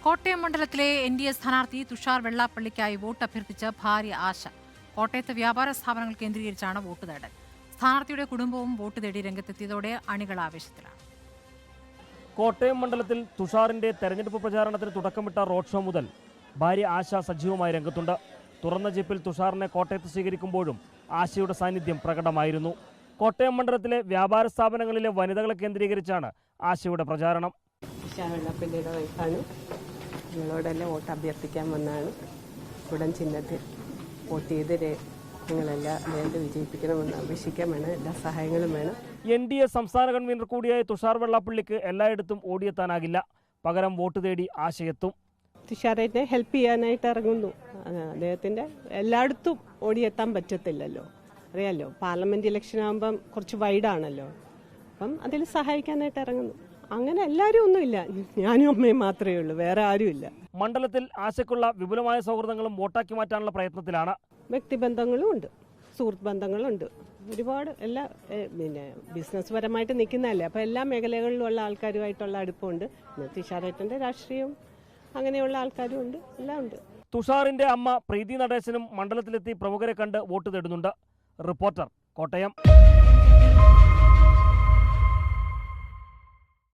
കോട്ടയം മണ്ഡലത്തിലെ NDA സ്ഥാനാർത്ഥി Tushar വെള്ളാപ്പള്ളിക്കായി vote അഭ്യർത്ഥിച്ച ഭാര്യ ആശ. കോട്ടയത്ത് വ്യാപാര സ്ഥാപനങ്ങൾ കേന്ദ്രീകരിച്ചാണ് വോട്ട് തേടൽ. സ്ഥാനാർത്ഥിയുടെ കുടുംബവും വോട്ട് തേടി രംഗത്തെത്തിയതോടെ അണികൾ ആവേശത്തിലാണ്. കോട്ടയം മണ്ഡലത്തിൽ തുഷാറിന്റെ തെരഞ്ഞെടുപ്പ് പ്രചാരണത്തിന് തുടക്കമിട്ട റോഡ് ഷോ മുതൽ ഭാര്യ ആശ സജീവമായി രംഗത്തുണ്ട്. തുറന്ന ജീപ്പിൽ തുഷാറിനെ കോട്ടയത്ത് സ്വീകരിക്കുമ്പോഴും ആശയുടെ സാന്നിധ്യം പ്രകടമായിരുന്നു. കോട്ടയം മണ്ഡലത്തിലെ വ്യാപാര സ്ഥാപനങ്ങളിലെ വനിതകളെ കേന്ദ്രീകരിച്ചാണ് ആശയുടെ പ്രചാരണം. തുഷാർ വെള്ളാപ്പള്ളിയുടെ വൈഫാണ്. നിങ്ങളോടെല്ലാം വോട്ട് അഭ്യർത്ഥിക്കാൻ വന്നാണ്. ഉടൻ ചിഹ്നത്തിൽ വോട്ട് ചെയ്ത് നിങ്ങളെല്ലാം അദ്ദേഹത്തെ വിജയിപ്പിക്കണമെന്ന് അപേക്ഷിക്കാൻ വേണം. എല്ലാ സഹായങ്ങളും വേണം. NDA സംസ്ഥാന കൺവീനർ കൂടിയായ തുഷാർ വെള്ളാപ്പള്ളിക്ക് എല്ലായിടത്തും ഓടിയെത്താനാകില്ല. പകരം വോട്ട് തേടി ആശയെത്തും. തുഷാറിനെ ഹെൽപ്പ് ചെയ്യാനായിട്ട് ഇറങ്ങുന്നു. അദ്ദേഹത്തിൻ്റെ എല്ലായിടത്തും ഓടിയെത്താൻ പറ്റത്തില്ലല്ലോ, അറിയാമല്ലോ. പാർലമെൻറ്റ് ഇലക്ഷൻ ആകുമ്പം കുറച്ച് വൈഡാണല്ലോ. അപ്പം അതിൽ സഹായിക്കാനായിട്ട് ഇറങ്ങുന്നു. അങ്ങനെ എല്ലാവരും ഒന്നുമില്ല, ഞാനും അമ്മയും മാത്രമേ ഉള്ളൂ, വേറെ ആരുമില്ല. മണ്ഡലത്തിൽ ആശയ്ക്കുള്ള വിപുലമായ സൗഹൃദങ്ങളും വോട്ടാക്കി മാറ്റാനുള്ള പ്രയത്നത്തിലാണ്. വ്യക്തിബന്ധങ്ങളും ഉണ്ട്, സുഹൃത്ത് ബന്ധങ്ങളുണ്ട്, ഒരുപാട്. എല്ലാ ബിസിനസ് പരമായിട്ട് നിൽക്കുന്നതല്ലേ, അപ്പോൾ എല്ലാ മേഖലകളിലുള്ള ആൾക്കാരുമായിട്ടുള്ള അടുപ്പമുണ്ട്. തുഷാറേട്ടൻ്റെ രാഷ്ട്രീയം അങ്ങനെയുള്ള ആൾക്കാരും ഉണ്ട്, എല്ലാം ഉണ്ട്. തുഷാറിന്റെ അമ്മ പ്രീതി നടേശനും മണ്ഡലത്തിലെത്തി പ്രമുഖരെ കണ്ട് വോട്ട് തേടുന്നുണ്ട്. റിപ്പോർട്ടർ, കോട്ടയം.